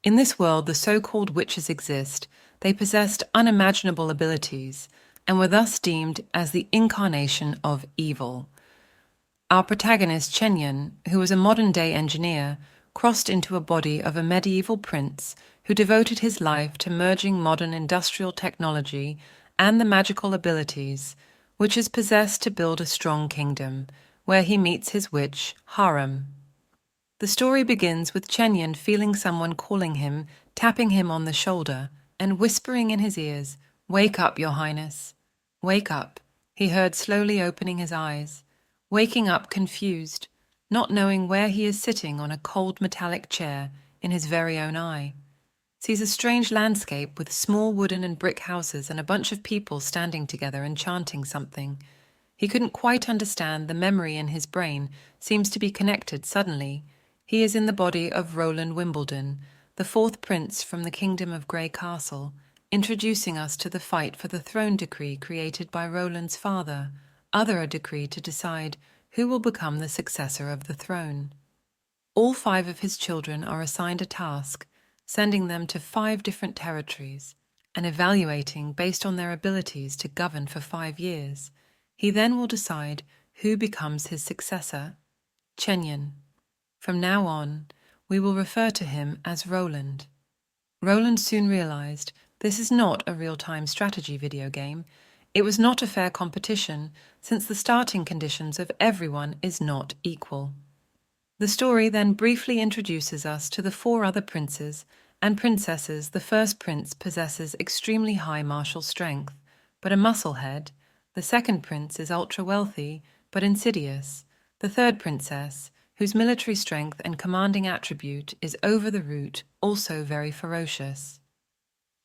In this world, the so-called witches exist. They possessed unimaginable abilities and were thus deemed as the incarnation of evil. Our protagonist, Chen, who was a modern-day engineer, crossed into a body of a medieval prince who devoted his life to merging modern industrial technology and the magical abilities which is possessed to build a strong kingdom, where he meets his witch, Harem. The story begins with Chen feeling someone calling him, tapping him on the shoulder, and whispering in his ears, "Wake up, Your Highness." "Wake up," he heard slowly opening his eyes, waking up confused, not knowing where he is sitting on a cold metallic chair in his very own eye. Sees a strange landscape with small wooden and brick houses and a bunch of people standing together and chanting something. He couldn't quite understand. The memory in his brain seems to be connected suddenly. He is in the body of Roland Wimbledon, the fourth prince from the kingdom of Grey Castle, introducing us to the fight for the throne decree created by Roland's father, a decree to decide who will become the successor of the throne. All 5 of his children are assigned a task, sending them to 5 different territories and evaluating based on their abilities to govern for 5 years. He then will decide who becomes his successor, Chen. From now on, we will refer to him as Roland. Roland soon realized this is not a real-time strategy video game. It was not a fair competition, since the starting conditions of everyone is not equal. The story then briefly introduces us to the 4 other princes and princesses. The first prince possesses extremely high martial strength, but a musclehead. The second prince is ultra-wealthy, but insidious. The third princess, whose military strength and commanding attribute is over the root, also very ferocious.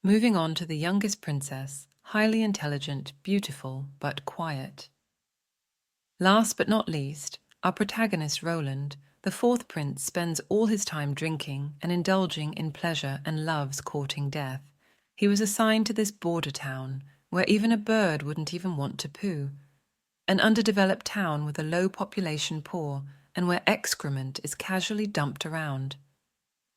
Moving on to the youngest princess, highly intelligent, beautiful, but quiet. Last but not least, our protagonist Roland, the 4th prince, spends all his time drinking and indulging in pleasure and loves courting death. He was assigned to this border town, where even a bird wouldn't even want to poo. An underdeveloped town with a low population, poor, and where excrement is casually dumped around.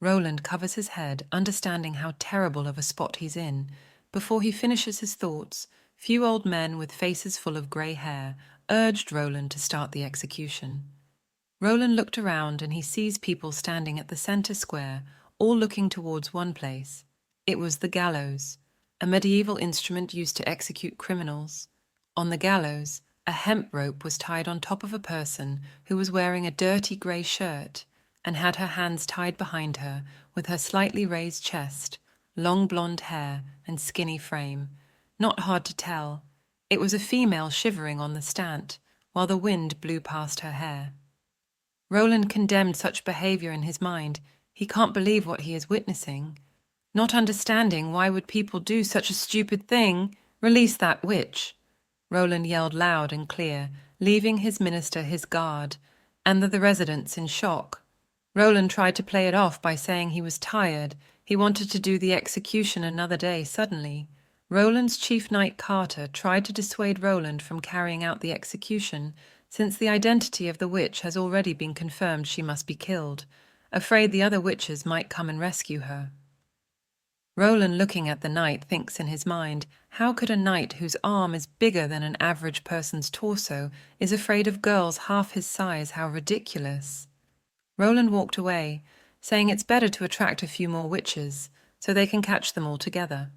Roland covers his head, understanding how terrible of a spot he's in. Before he finishes his thoughts, few old men with faces full of grey hair urged Roland to start the execution. Roland looked around and he sees people standing at the center square, all looking towards one place. It was the gallows, a medieval instrument used to execute criminals. On the gallows, a hemp rope was tied on top of a person who was wearing a dirty grey shirt and had her hands tied behind her with her slightly raised chest, long blonde hair and skinny frame. Not hard to tell. It was a female shivering on the stant, while the wind blew past her hair. Roland condemned such behavior in his mind. He can't believe what he is witnessing. Not understanding why would people do such a stupid thing. Release that witch. Roland yelled loud and clear, leaving his minister, his guard, and the residents in shock. Roland tried to play it off by saying he was tired. He wanted to do the execution another day. Suddenly, Roland's chief knight Carter tried to dissuade Roland from carrying out the execution, since the identity of the witch has already been confirmed. She must be killed, afraid the other witches might come and rescue her. Roland, looking at the knight, thinks in his mind, how could a knight whose arm is bigger than an average person's torso is afraid of girls half his size? How ridiculous. Roland walked away, saying it's better to attract a few more witches, so they can catch them all together.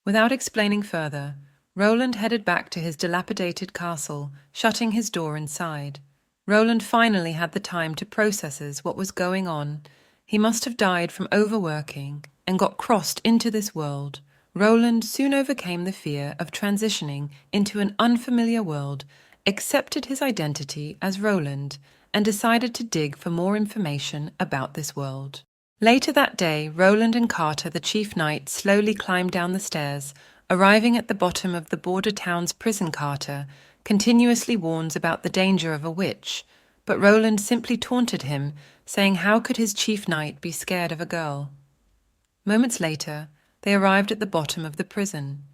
Without explaining further, Roland headed back to his dilapidated castle, shutting his door inside. Roland finally had the time to process what was going on. He must have died from overworking and got crossed into this world. Roland soon overcame the fear of transitioning into an unfamiliar world, accepted his identity as Roland, and decided to dig for more information about this world. Later that day, Roland and Carter, the chief knight, slowly climbed down the stairs. Arriving at the bottom of the border town's prison, Carter continuously warns about the danger of a witch, but Roland simply taunted him, saying how could his chief knight be scared of a girl? Moments later, they arrived at the bottom of the prison.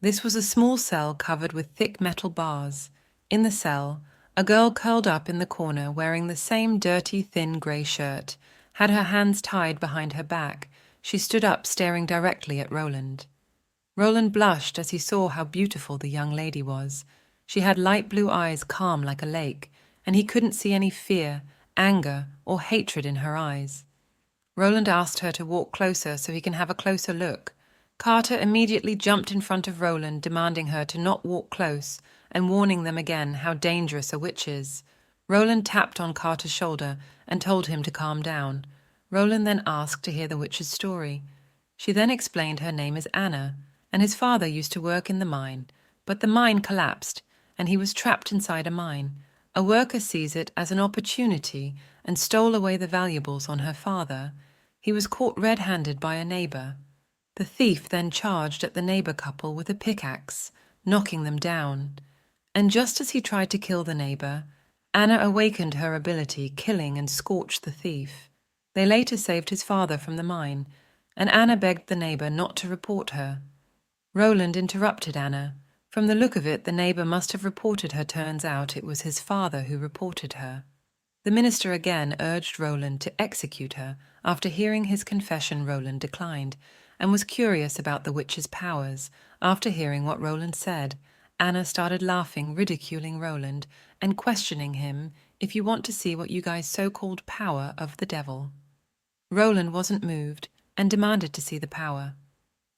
This was a small cell covered with thick metal bars. In the cell, a girl curled up in the corner wearing the same dirty, thin grey shirt, had her hands tied behind her back. she stood up staring directly at Roland. Roland blushed as he saw how beautiful the young lady was. She had light blue eyes calm like a lake, and he couldn't see any fear, anger, or hatred in her eyes. Roland asked her to walk closer so he can have a closer look. Carter immediately jumped in front of Roland, demanding her to not walk close and warning them again how dangerous a witch is. Roland tapped on Carter's shoulder and told him to calm down. Roland then asked to hear the witch's story. She then explained her name is Anna, and his father used to work in the mine, but the mine collapsed, and he was trapped inside a mine. A worker sees it as an opportunity and stole away the valuables on her father. He was caught red-handed by a neighbor. The thief then charged at the neighbor couple with a pickaxe, knocking them down. And just as he tried to kill the neighbor, Anna awakened her ability, killing and scorched the thief. They later saved his father from the mine, and Anna begged the neighbor not to report her. Roland interrupted Anna. From the look of it, the neighbor must have reported her. Turns out it was his father who reported her. The minister again urged Roland to execute her. After hearing his confession, Roland declined, and was curious about the witch's powers. After hearing what Roland said, Anna started laughing, ridiculing Roland, and questioning him, if you want to see what you guys so-called power of the devil. Roland wasn't moved, and demanded to see the power.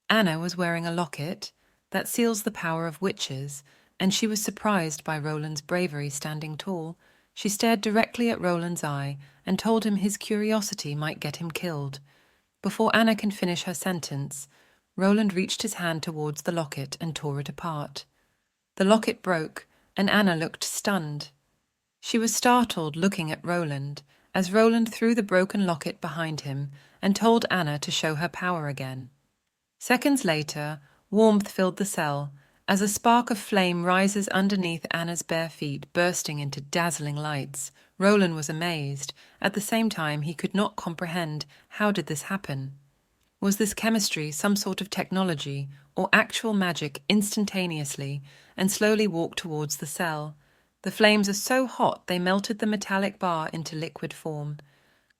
Anna was wearing a locket that seals the power of witches, and she was surprised by Roland's bravery standing tall. She stared directly at Roland's eye and told him his curiosity might get him killed. Before Anna can finish her sentence, Roland reached his hand towards the locket and tore it apart. The locket broke, and Anna looked stunned. She was startled, looking at Roland, as Roland threw the broken locket behind him and told Anna to show her power again. Seconds later, warmth filled the cell, as a spark of flame rises underneath Anna's bare feet, bursting into dazzling lights. Roland was amazed. At the same time, he could not comprehend how did this happen. Was this chemistry, some sort of technology, or actual magic instantaneously, and slowly walked towards the cell? The flames are so hot they melted the metallic bar into liquid form.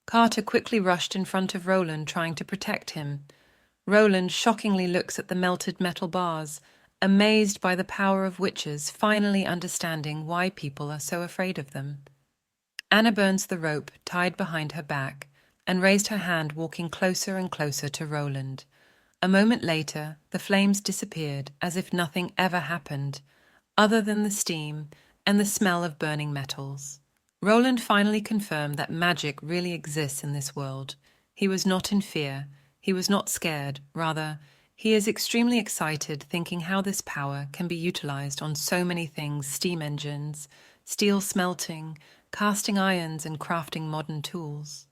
Carter quickly rushed in front of Roland, trying to protect him. Roland shockingly looks at the melted metal bars, amazed by the power of witches, finally understanding why people are so afraid of them. Anna burns the rope tied behind her back and raised her hand, walking closer and closer to Roland. A moment later, the flames disappeared as if nothing ever happened, other than the steam and the smell of burning metals. Roland finally confirmed that magic really exists in this world. He was not in fear. He was not scared. Rather, he is extremely excited, thinking how this power can be utilized on so many things: steam engines, steel smelting, casting irons, and crafting modern tools.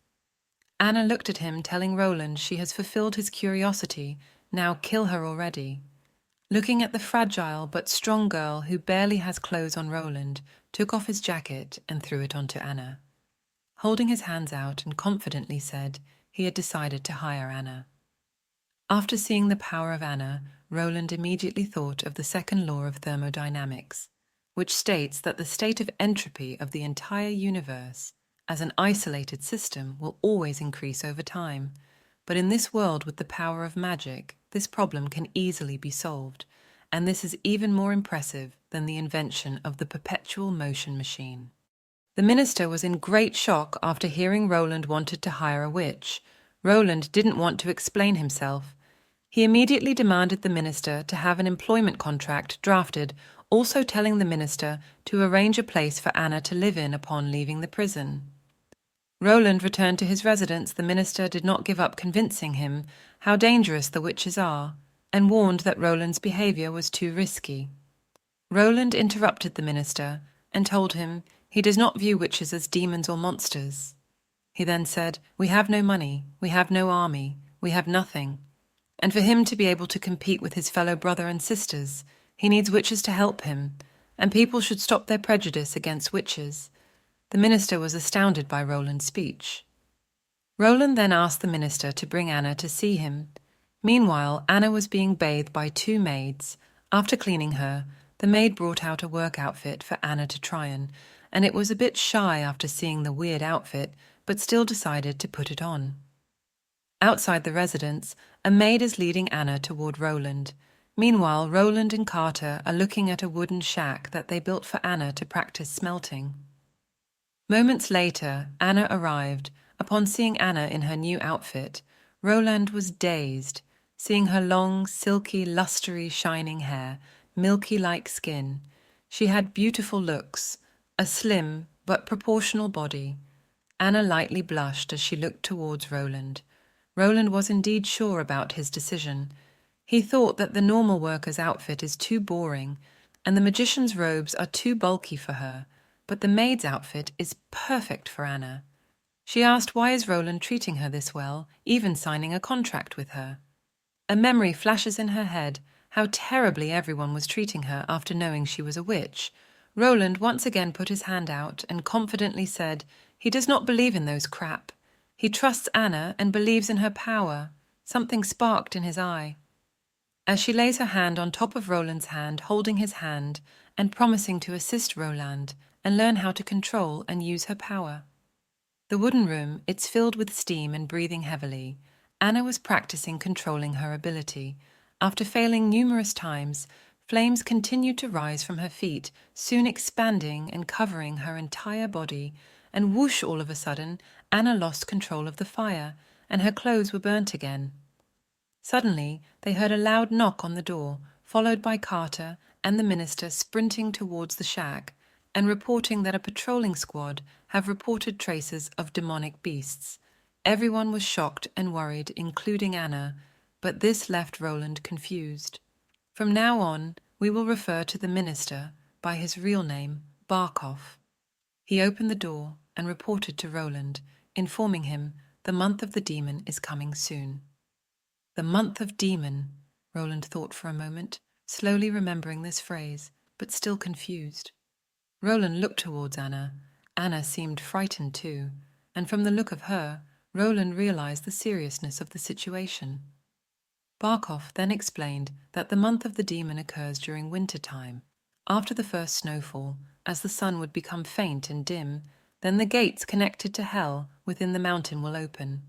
Anna looked at him, telling Roland she has fulfilled his curiosity. Now kill her already. Looking at the fragile but strong girl who barely has clothes on, Roland took off his jacket and threw it onto Anna. Holding his hands out and confidently said he had decided to hire Anna. After seeing the power of Anna, Roland immediately thought of the second law of thermodynamics, which states that the state of entropy of the entire universe as an isolated system will always increase over time. But in this world with the power of magic, this problem can easily be solved, and this is even more impressive than the invention of the perpetual motion machine. The minister was in great shock after hearing Roland wanted to hire a witch. Roland didn't want to explain himself. He immediately demanded the minister to have an employment contract drafted, also telling the minister to arrange a place for Anna to live in upon leaving the prison. Roland returned to his residence. The minister did not give up convincing him how dangerous the witches are, and warned that Roland's behavior was too risky. Roland interrupted the minister and told him he does not view witches as demons or monsters. He then said, "We have no money, we have no army, we have nothing. And for him to be able to compete with his fellow brother and sisters, he needs witches to help him, and people should stop their prejudice against witches." The minister was astounded by Roland's speech. Roland then asked the minister to bring Anna to see him. Meanwhile, Anna was being bathed by two maids. After cleaning her, the maid brought out a work outfit for Anna to try on, and it was a bit shy after seeing the weird outfit, but still decided to put it on. Outside the residence, a maid is leading Anna toward Roland. Meanwhile, Roland and Carter are looking at a wooden shack that they built for Anna to practice smelting. Moments later, Anna arrived. Upon seeing Anna in her new outfit, Roland was dazed, seeing her long, silky, lustery, shining hair, milky-like skin. She had beautiful looks, a slim but proportional body. Anna lightly blushed as she looked towards Roland. Roland was indeed sure about his decision. He thought that the normal worker's outfit is too boring, and the magician's robes are too bulky for her, but the maid's outfit is perfect for Anna. She asked why is Roland treating her this well, even signing a contract with her. A memory flashes in her head, how terribly everyone was treating her after knowing she was a witch. Roland once again put his hand out and confidently said he does not believe in those crap. He trusts Anna and believes in her power. Something sparked in his eye. As she lays her hand on top of Roland's hand, holding his hand and promising to assist Roland and learn how to control and use her power. The wooden room, it's filled with steam and breathing heavily. Anna was practicing controlling her ability. After failing numerous times, flames continued to rise from her feet, soon expanding and covering her entire body, and whoosh, all of a sudden, Anna lost control of the fire, and her clothes were burnt again. Suddenly, they heard a loud knock on the door, followed by Carter and the minister sprinting towards the shack and reporting that a patrolling squad have reported traces of demonic beasts. Everyone was shocked and worried, including Anna, but this left Roland confused. From now on, we will refer to the minister by his real name, Barkov. He opened the door and reported to Roland, informing him the month of the demon is coming soon. The month of demon, Roland thought for a moment, slowly remembering this phrase, but still confused. Roland looked towards Anna. Anna seemed frightened too, and from the look of her, Roland realized the seriousness of the situation. Barkov then explained that the month of the demon occurs during winter time. After the first snowfall, as the sun would become faint and dim, then the gates connected to hell within the mountain will open.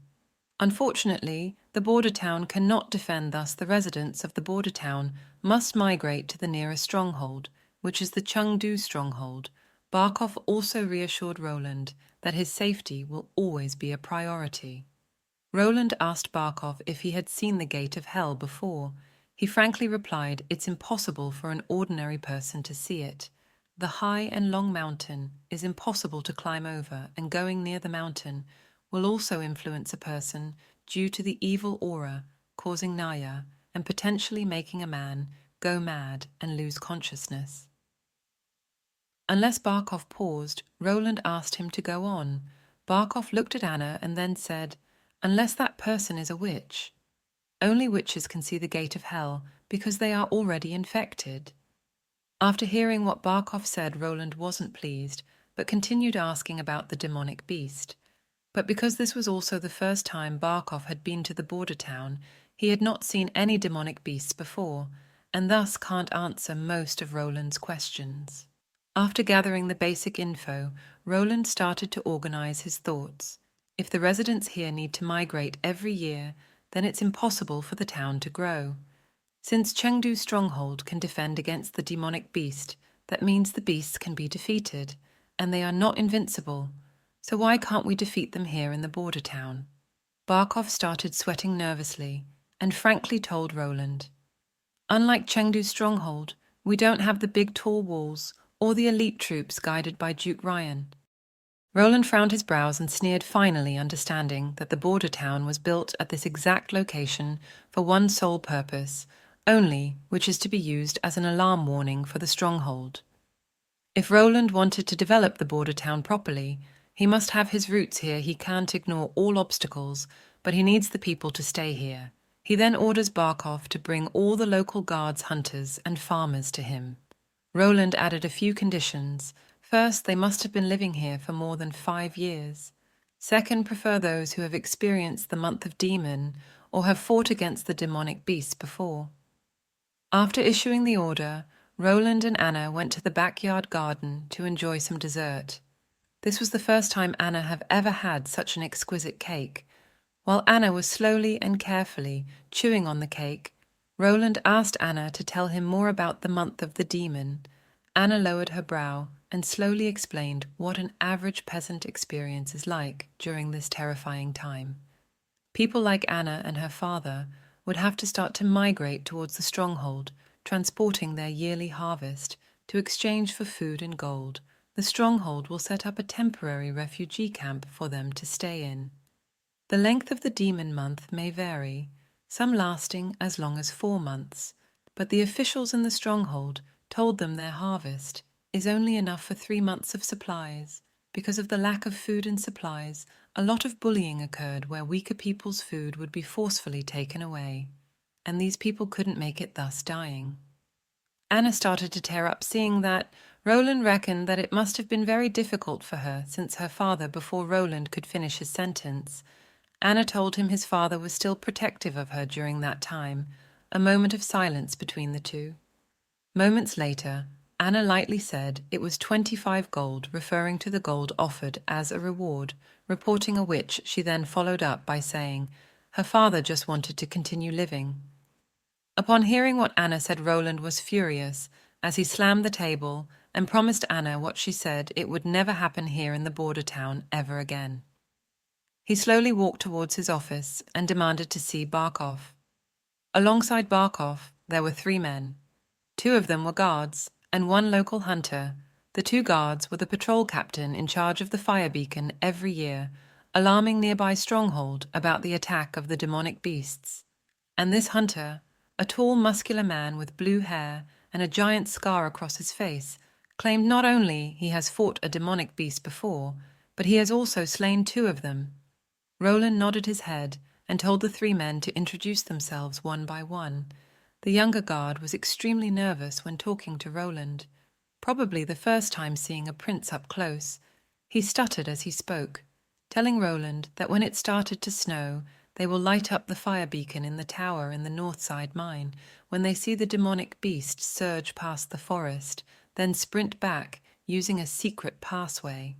Unfortunately, the border town cannot defend, thus the residents of the border town must migrate to the nearest stronghold, which is the Chengdu stronghold. Barkov also reassured Roland that his safety will always be a priority. Roland asked Barkov if he had seen the gate of hell before. He frankly replied it's impossible for an ordinary person to see it. The high and long mountain is impossible to climb over, and going near the mountain will also influence a person due to the evil aura, causing naya and potentially making a man go mad and lose consciousness. Unless Barkov paused, Roland asked him to go on. Barkov looked at Anna and then said, unless that person is a witch. Only witches can see the gate of hell because they are already infected. After hearing what Barkov said, Roland wasn't pleased, but continued asking about the demonic beast. But because this was also the first time Barkov had been to the border town, he had not seen any demonic beasts before, and thus can't answer most of Roland's questions. After gathering the basic info, Roland started to organize his thoughts. If the residents here need to migrate every year, then it's impossible for the town to grow. Since Chengdu Stronghold can defend against the demonic beast, that means the beasts can be defeated, and they are not invincible. So why can't we defeat them here in the border town? Barkov started sweating nervously and frankly told Roland, unlike Chengdu Stronghold, we don't have the big tall walls or the elite troops guided by Duke Ryan. Roland frowned his brows and sneered, finally understanding that the border town was built at this exact location for one sole purpose, only which is to be used as an alarm warning for the stronghold. If Roland wanted to develop the border town properly, he must have his roots here. He can't ignore all obstacles, but he needs the people to stay here. He then orders Barkov to bring all the local guards, hunters, and farmers to him. Roland added a few conditions. First, they must have been living here for more than 5 years. Second, prefer those who have experienced the month of demon or have fought against the demonic beasts before. After issuing the order, Roland and Anna went to the backyard garden to enjoy some dessert. This was the first time Anna had ever had such an exquisite cake. While Anna was slowly and carefully chewing on the cake, Roland asked Anna to tell him more about the month of the demon. Anna lowered her brow and slowly explained what an average peasant experience is like during this terrifying time. People like Anna and her father would have to start to migrate towards the stronghold, transporting their yearly harvest to exchange for food and gold. The stronghold will set up a temporary refugee camp for them to stay in. The length of the demon month may vary, some lasting as long as 4 months, but the officials in the stronghold told them their harvest is only enough for 3 months of supplies. Because of the lack of food and supplies, a lot of bullying occurred where weaker people's food would be forcefully taken away, and these people couldn't make it, thus dying. Anna started to tear up, seeing that Roland reckoned that it must have been very difficult for her since her father, before Roland could finish his sentence. Anna told him his father was still protective of her during that time, a moment of silence between the two. Moments later, Anna lightly said it was 25 gold, referring to the gold offered as a reward, reporting a witch. She then followed up by saying her father just wanted to continue living. Upon hearing what Anna said, Roland was furious as he slammed the table and promised Anna what she said it would never happen here in the border town ever again. He slowly walked towards his office and demanded to see Barkov. Alongside Barkov, there were 3 men. 2 of them were guards, and 1 local hunter. The 2 guards were the patrol captain in charge of the fire beacon every year, alarming nearby stronghold about the attack of the demonic beasts. And this hunter, a tall, muscular man with blue hair and a giant scar across his face, claimed not only he has fought a demonic beast before, but he has also slain 2 of them. Roland nodded his head and told the 3 men to introduce themselves one by one. The younger guard was extremely nervous when talking to Roland, probably the first time seeing a prince up close. He stuttered as he spoke, telling Roland that when it started to snow, they will light up the fire beacon in the tower in the north side mine when they see the demonic beast surge past the forest, then sprint back using a secret passway.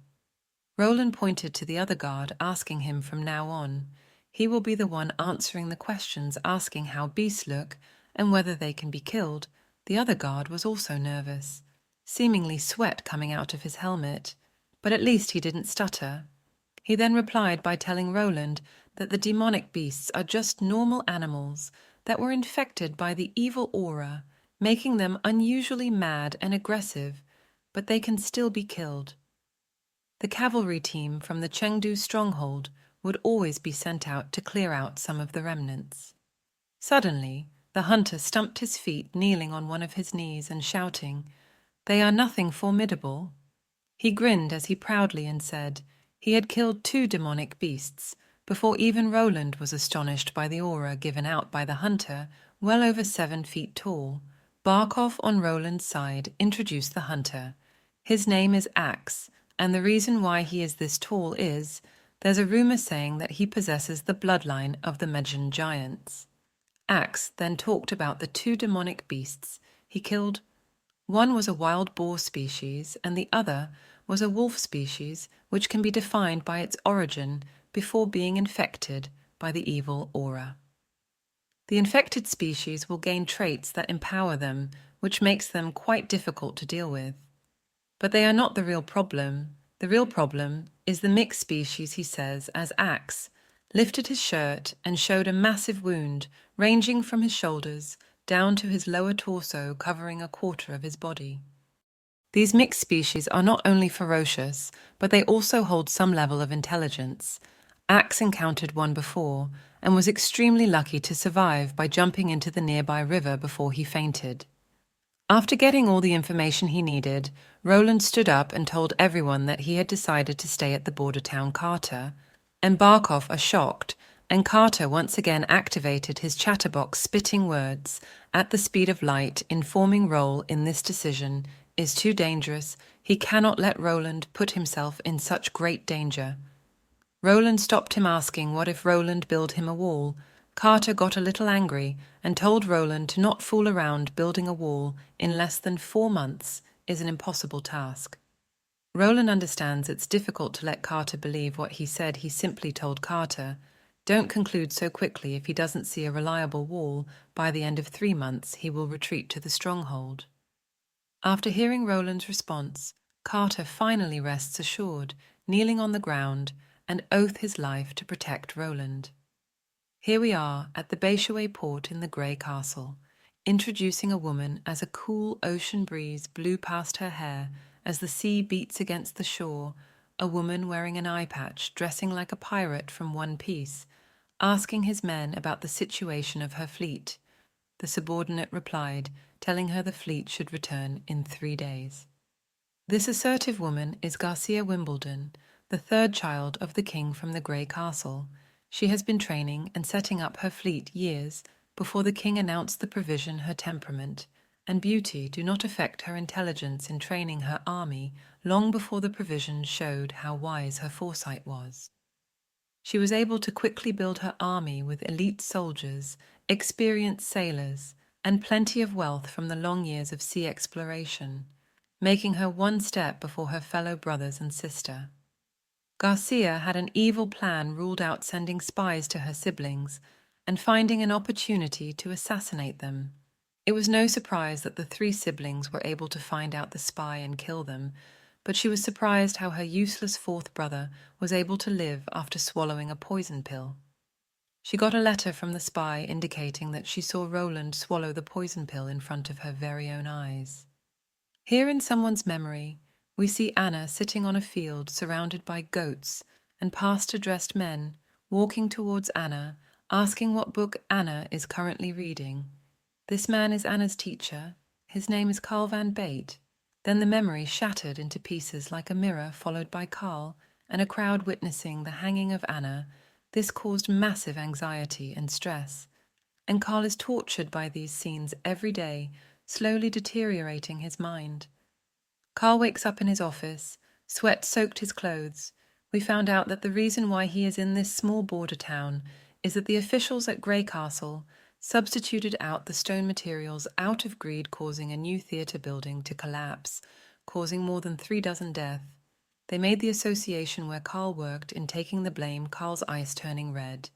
Roland pointed to the other guard, asking him from now on. He will be the one answering the questions, asking how beasts look and whether they can be killed. The other guard was also nervous, seemingly sweat coming out of his helmet, but at least he didn't stutter. He then replied by telling Roland that the demonic beasts are just normal animals that were infected by the evil aura, making them unusually mad and aggressive, but they can still be killed. The cavalry team from the Chengdu stronghold would always be sent out to clear out some of the remnants. Suddenly, the hunter stumped his feet, kneeling on one of his knees and shouting, "They are nothing formidable." He grinned as he proudly and said he had killed 2 demonic beasts before even Roland was astonished by the aura given out by the hunter, well over 7 feet tall. Barkov on Roland's side introduced the hunter. His name is Axe, and the reason why he is this tall is there's a rumor saying that he possesses the bloodline of the Medjin giants. Axe then talked about the 2 demonic beasts he killed. One was a wild boar species, and the other was a wolf species, which can be defined by its origin before being infected by the evil aura. The infected species will gain traits that empower them, which makes them quite difficult to deal with. But they are not the real problem. The real problem is the mixed species, he says, as Axe lifted his shirt and showed a massive wound ranging from his shoulders down to his lower torso, covering a quarter of his body. These mixed species are not only ferocious, but they also hold some level of intelligence. Axe encountered one before and was extremely lucky to survive by jumping into the nearby river before he fainted. After getting all the information he needed, Roland stood up and told everyone that he had decided to stay at the border town Carter, and Barkov are shocked, and Carter once again activated his chatterbox, spitting words at the speed of light, informing Roll in this decision is too dangerous. He cannot let Roland put himself in such great danger. Roland stopped him, asking what if Roland build him a wall. Carter got a little angry and told Roland to not fool around. Building a wall in less than 4 months is an impossible task. Roland understands it's difficult to let Carter believe what he said. He simply told Carter, Don't conclude so quickly. If he doesn't see a reliable wall, by the end of 3 months he will retreat to the stronghold. After hearing Roland's response, Carter finally rests assured, kneeling on the ground, and oath his life to protect Roland. Here we are at the Beishaway port in the Grey Castle, introducing a woman as a cool ocean breeze blew past her hair as the sea beats against the shore, a woman wearing an eye patch, dressing like a pirate from One Piece, asking his men about the situation of her fleet. The subordinate replied, telling her the fleet should return in 3 days. This assertive woman is Garcia Wimbledon, the third child of the king from the Grey Castle. She has been training and setting up her fleet years before the king announced the provision. Her temperament and beauty do not affect her intelligence in training her army long before the provision showed how wise her foresight was. She was able to quickly build her army with elite soldiers, experienced sailors, and plenty of wealth from the long years of sea exploration, making her one step before her fellow brothers and sister. Garcia had an evil plan, ruled out sending spies to her siblings and finding an opportunity to assassinate them. It was no surprise that the 3 siblings were able to find out the spy and kill them, but she was surprised how her useless 4th brother was able to live after swallowing a poison pill. She got a letter from the spy indicating that she saw Roland swallow the poison pill in front of her very own eyes. Here in someone's memory, we see Anna sitting on a field surrounded by goats and pastor-dressed men walking towards Anna, asking what book Anna is currently reading. This man is Anna's teacher. His name is Carl van Bate. Then the memory shattered into pieces like a mirror, followed by Carl and a crowd witnessing the hanging of Anna. This caused massive anxiety and stress, and Carl is tortured by these scenes every day, slowly deteriorating his mind. Carl wakes up in his office, sweat soaked his clothes. We found out that the reason why he is in this small border town is that the officials at Grey Castle substituted out the stone materials out of greed, causing a new theatre building to collapse, causing more than 3 dozen deaths. They made the association where Carl worked in taking the blame, Carl's eyes turning red,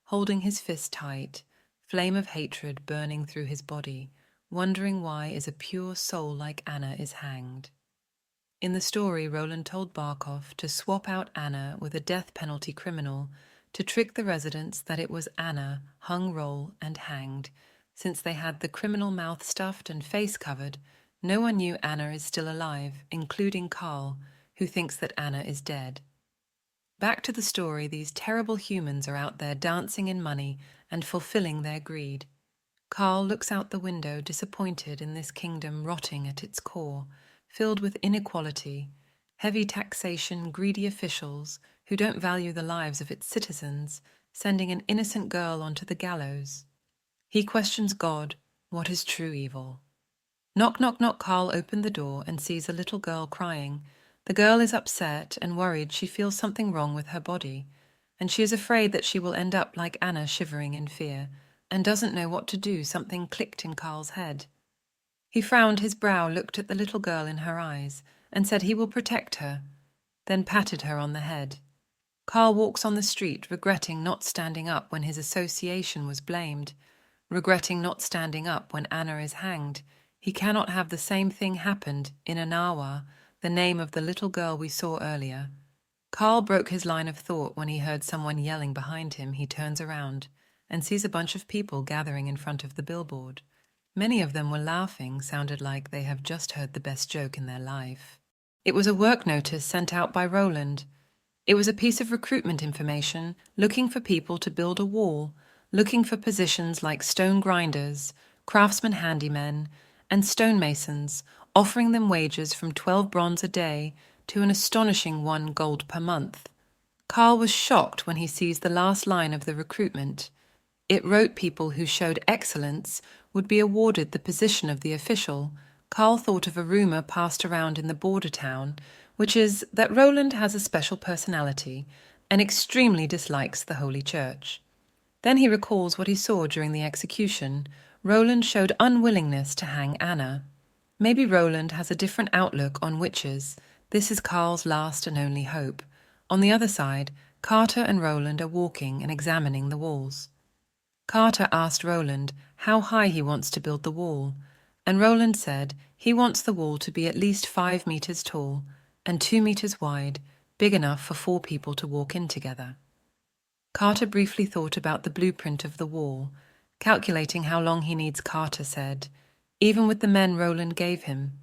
holding his fist tight, flame of hatred burning through his body, wondering why is a pure soul like Anna is hanged. In the story, Roland told Barkov to swap out Anna with a death penalty criminal to trick the residents that it was Anna, hung, roll, and hanged. Since they had the criminal mouth stuffed and face covered, no one knew Anna is still alive, including Carl, who thinks that Anna is dead. Back to the story, these terrible humans are out there dancing in money and fulfilling their greed. Carl looks out the window, disappointed in this kingdom rotting at its core, filled with inequality, heavy taxation, greedy officials who don't value the lives of its citizens, sending an innocent girl onto the gallows. He questions God, what is true evil? Knock, knock, knock. Carl opened the door and sees a little girl crying. The girl is upset and worried. She feels something wrong with her body, and she is afraid that she will end up like Anna, shivering in fear, and doesn't know what to do. Something clicked in Carl's head. He frowned his brow, looked at the little girl in her eyes, and said he will protect her, then patted her on the head. Carl walks on the street, regretting not standing up when his association was blamed, regretting not standing up when Anna is hanged. He cannot have the same thing happened in Manhwa, the name of the little girl we saw earlier. Carl broke his line of thought when he heard someone yelling behind him. He turns around and sees a bunch of people gathering in front of the billboard. Many of them were laughing, sounded like they have just heard the best joke in their life. It was a work notice sent out by Roland. It was a piece of recruitment information, looking for people to build a wall, looking for positions like stone grinders, craftsmen handymen, and stonemasons, offering them wages from 12 bronze a day to an astonishing 1 gold per month. Carl was shocked when he sees the last line of the recruitment. It wrote people who showed excellence would be awarded the position of the official. Carl thought of a rumor passed around in the border town, which is that Roland has a special personality and extremely dislikes the Holy Church. Then he recalls what he saw during the execution. Roland showed unwillingness to hang Anna. Maybe Roland has a different outlook on witches. This is Carl's last and only hope. On the other side, Carter and Roland are walking and examining the walls. Carter asked Roland how high he wants to build the wall, and Roland said he wants the wall to be at least 5 meters tall and 2 meters wide, big enough for 4 people to walk in together. Carter briefly thought about the blueprint of the wall, calculating how long he needs. Carter said, even with the men Roland gave him,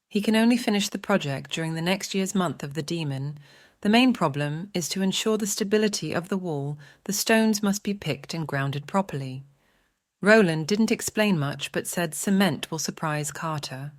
he can only finish the project during the next year's month of the demon. The main problem is to ensure the stability of the wall. The stones must be picked and grounded properly. Roland didn't explain much but said cement will surprise Carter.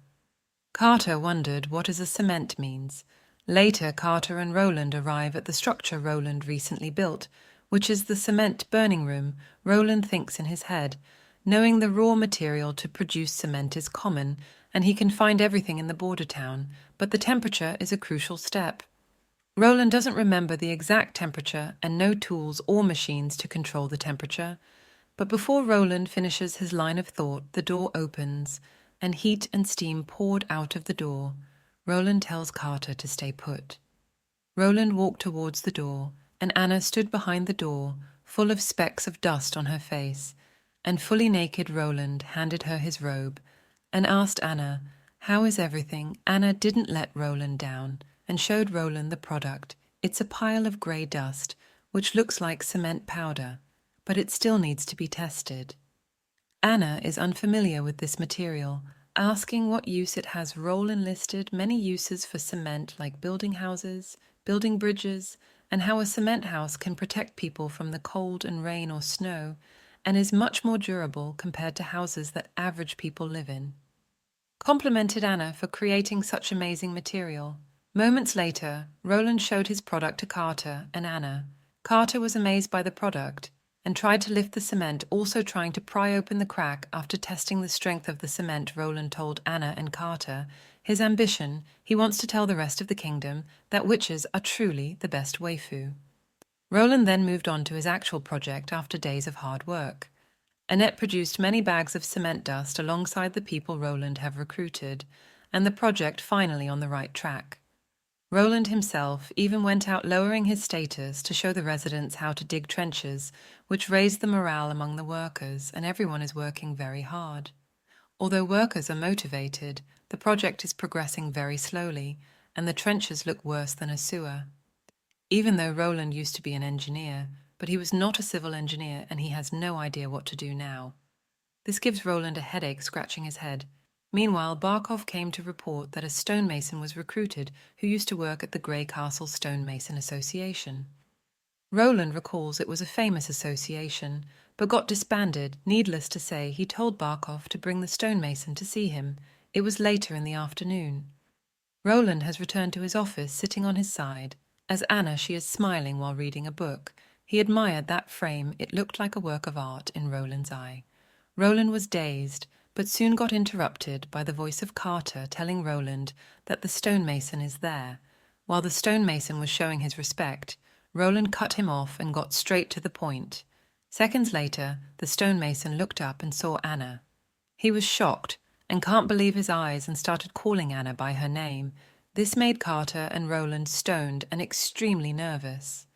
Carter wondered what a cement means. Later, Carter and Roland arrive at the structure Roland recently built, which is the cement burning room. Roland thinks in his head, knowing the raw material to produce cement is common, and he can find everything in the border town, but the temperature is a crucial step. Roland doesn't remember the exact temperature and no tools or machines to control the temperature. But before Roland finishes his line of thought, the door opens, and heat and steam poured out of the door. Roland tells Carter to stay put. Roland walked towards the door, and Anna stood behind the door, full of specks of dust on her face, and fully naked Roland handed her his robe and asked Anna, "How is everything?" Anna didn't let Roland down and showed Roland the product. It's a pile of grey dust, which looks like cement powder, but it still needs to be tested. Anna is unfamiliar with this material, asking what use it has. Roland listed many uses for cement, like building houses, building bridges, and how a cement house can protect people from the cold and rain or snow, and is much more durable compared to houses that average people live in. Complimented Anna for creating such amazing material. Moments later, Roland showed his product to Carter and Anna. Carter was amazed by the product and tried to lift the cement, also trying to pry open the crack. After testing the strength of the cement, Roland told Anna and Carter his ambition. He wants to tell the rest of the kingdom that witches are truly the best waifu. Roland then moved on to his actual project after days of hard work. Annette produced many bags of cement dust alongside the people Roland have recruited, and the project finally on the right track. Roland himself even went out lowering his status to show the residents how to dig trenches, which raised the morale among the workers, and everyone is working very hard. Although workers are motivated, the project is progressing very slowly, and the trenches look worse than a sewer. Even though Roland used to be an engineer, but he was not a civil engineer and he has no idea what to do now. This gives Roland a headache, scratching his head. Meanwhile, Barkov came to report that a stonemason was recruited who used to work at the Grey Castle Stonemason Association. Roland recalls it was a famous association, but got disbanded. Needless to say, he told Barkov to bring the stonemason to see him. It was later in the afternoon. Roland has returned to his office, sitting on his side. As Anna, she is smiling while reading a book. He admired that frame. It looked like a work of art in Roland's eye. Roland was dazed, but soon got interrupted by the voice of Carter telling Roland that the stonemason is there. While the stonemason was showing his respect, Roland cut him off and got straight to the point. Seconds later, the stonemason looked up and saw Anna. He was shocked and can't believe his eyes and started calling Anna by her name. This made Carter and Roland stoned and extremely nervous.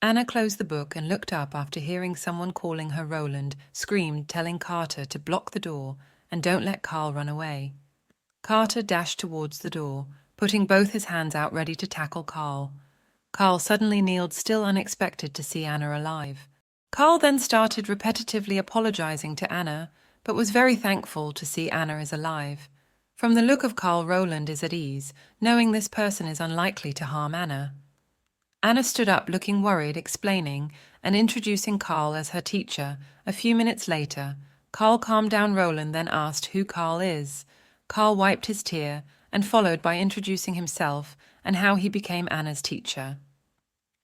Anna closed the book and looked up after hearing someone calling her Roland, screamed, telling Carter to block the door and don't let Carl run away. Carter dashed towards the door, putting both his hands out ready to tackle Carl. Carl suddenly kneeled, still unexpected to see Anna alive. Carl then started repetitively apologizing to Anna, but was very thankful to see Anna is alive. From the look of Carl, Roland is at ease, knowing this person is unlikely to harm Anna. Anna stood up looking worried, explaining and introducing Carl as her teacher. A few minutes later, Carl calmed down Roland, then asked who Carl is. Carl wiped his tear and followed by introducing himself and how he became Anna's teacher.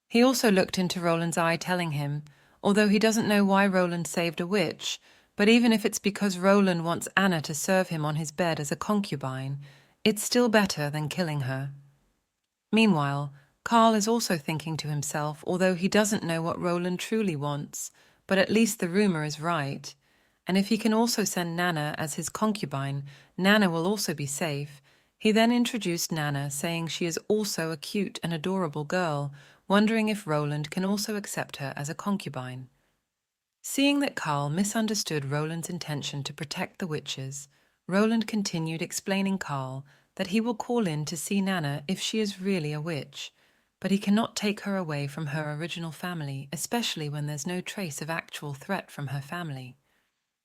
He also looked into Roland's eye, telling him, although he doesn't know why Roland saved a witch, but even if it's because Roland wants Anna to serve him on his bed as a concubine, it's still better than killing her. Meanwhile, Carl is also thinking to himself, although he doesn't know what Roland truly wants, but at least the rumor is right. And if he can also send Nana as his concubine, Nana will also be safe. He then introduced Nana, saying she is also a cute and adorable girl. wondering if Roland can also accept her as a concubine. Seeing that Carl misunderstood Roland's intention to protect the witches, Roland continued explaining Carl that he will call in to see Nana if she is really a witch, but he cannot take her away from her original family, especially when there's no trace of actual threat from her family.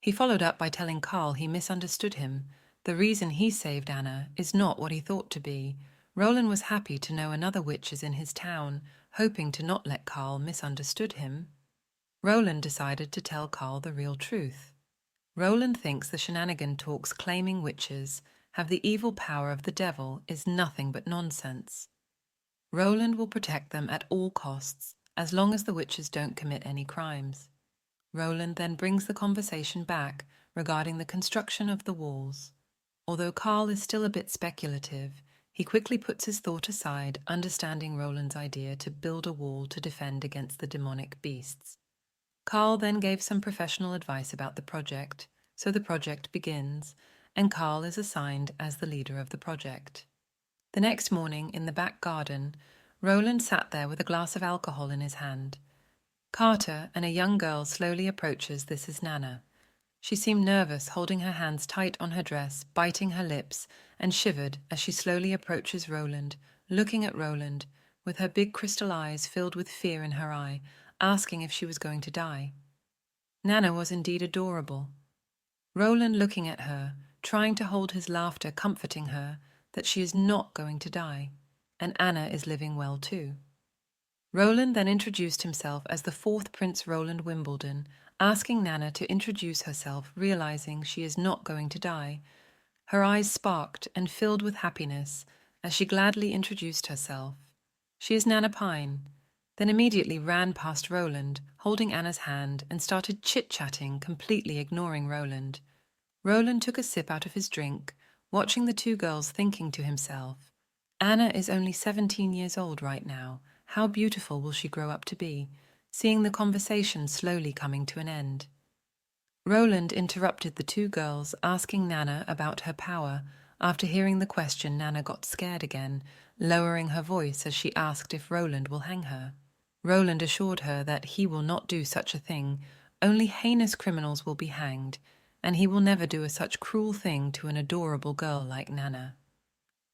He followed up by telling Carl he misunderstood him. The reason he saved Anna is not what he thought to be. Roland was happy to know another witch is in his town, hoping to not let Carl misunderstood him. Roland decided to tell Carl the real truth. Roland thinks the shenanigan talks claiming witches have the evil power of the devil is nothing but nonsense. Roland will protect them at all costs, as long as the witches don't commit any crimes. Roland then brings the conversation back regarding the construction of the walls. Although Carl is still a bit speculative, he quickly puts his thought aside, understanding Roland's idea to build a wall to defend against the demonic beasts. Carl then gave some professional advice about the project, so the project begins, and Carl is assigned as the leader of the project. The next morning, in the back garden, Roland sat there with a glass of alcohol in his hand. Carter and a young girl slowly approaches. This is Nana. She seemed nervous, holding her hands tight on her dress, biting her lips, and shivered as she slowly approaches Roland, looking at Roland, with her big crystal eyes filled with fear in her eye, asking if she was going to die. Nana was indeed adorable. Roland looking at her, trying to hold his laughter, comforting her that she is not going to die, and Anna is living well too. Roland then introduced himself as the fourth Prince Roland Wimbledon, asking Nana to introduce herself, realizing she is not going to die. Her eyes sparked and filled with happiness as she gladly introduced herself. She is Nana Pine, then immediately ran past Roland, holding Anna's hand, and started chit-chatting, completely ignoring Roland. Roland took a sip out of his drink, watching the two girls, thinking to himself, Anna is only 17 years old right now. How beautiful will she grow up to be? Seeing the conversation slowly coming to an end. Roland interrupted the two girls, asking Nana about her power. After hearing the question, Nana got scared again, lowering her voice as she asked if Roland will hang her. Roland assured her that he will not do such a thing, only heinous criminals will be hanged, and he will never do such cruel thing to an adorable girl like Nana.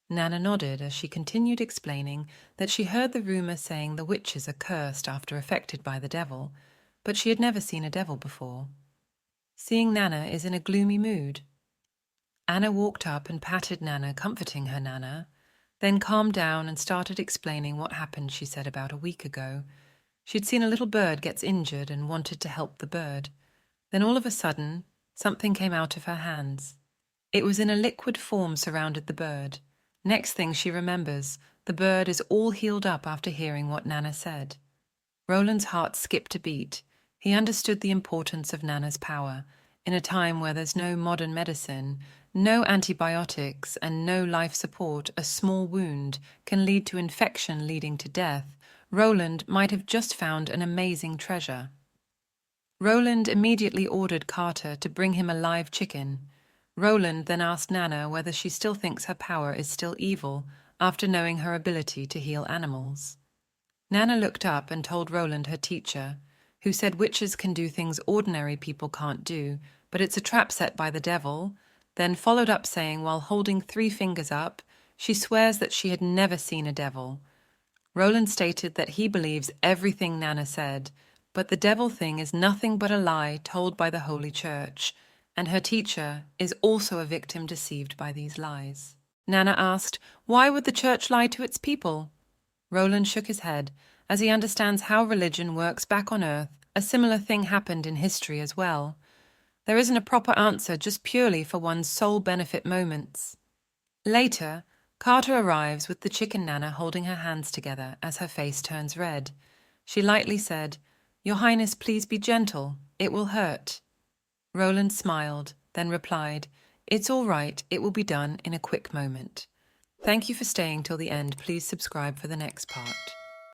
Nana nodded as she continued explaining that she heard the rumor saying the witches are cursed after affected by the devil, but she had never seen a devil before. Seeing Nana is in a gloomy mood. Anna walked up and patted Nana, comforting her Nana, then calmed down and started explaining what happened. She said about a week ago. She'd seen a little bird gets injured and wanted to help the bird. Then all of a sudden, something came out of her hands. It was in a liquid form, surrounded the bird. Next thing she remembers, the bird is all healed up after hearing what Nana said. Roland's heart skipped a beat. He understood the importance of Nana's power. In a time where there's no modern medicine, no antibiotics, and no life support, a small wound can lead to infection leading to death. Roland might have just found an amazing treasure. Roland immediately ordered Carter to bring him a live chicken. Roland then asked Nana whether she still thinks her power is still evil after knowing her ability to heal animals. Nana looked up and told Roland her teacher, who said witches can do things ordinary people can't do, but it's a trap set by the devil, then followed up saying, while holding 3 fingers up, she swears that she had never seen a devil. Roland stated that he believes everything Nana said, but the devil thing is nothing but a lie told by the Holy Church, and her teacher is also a victim deceived by these lies. Nana asked, why would the church lie to its people? Roland shook his head, as he understands how religion works back on Earth. A similar thing happened in history as well. There isn't a proper answer, just purely for one's soul benefit moments. Later, Carter arrives with the chicken Nana holding her hands together as her face turns red. She lightly said, Your Highness, please be gentle. It will hurt. Roland smiled, then replied, It's all right. It will be done in a quick moment. Thank you for staying till the end. Please subscribe for the next part.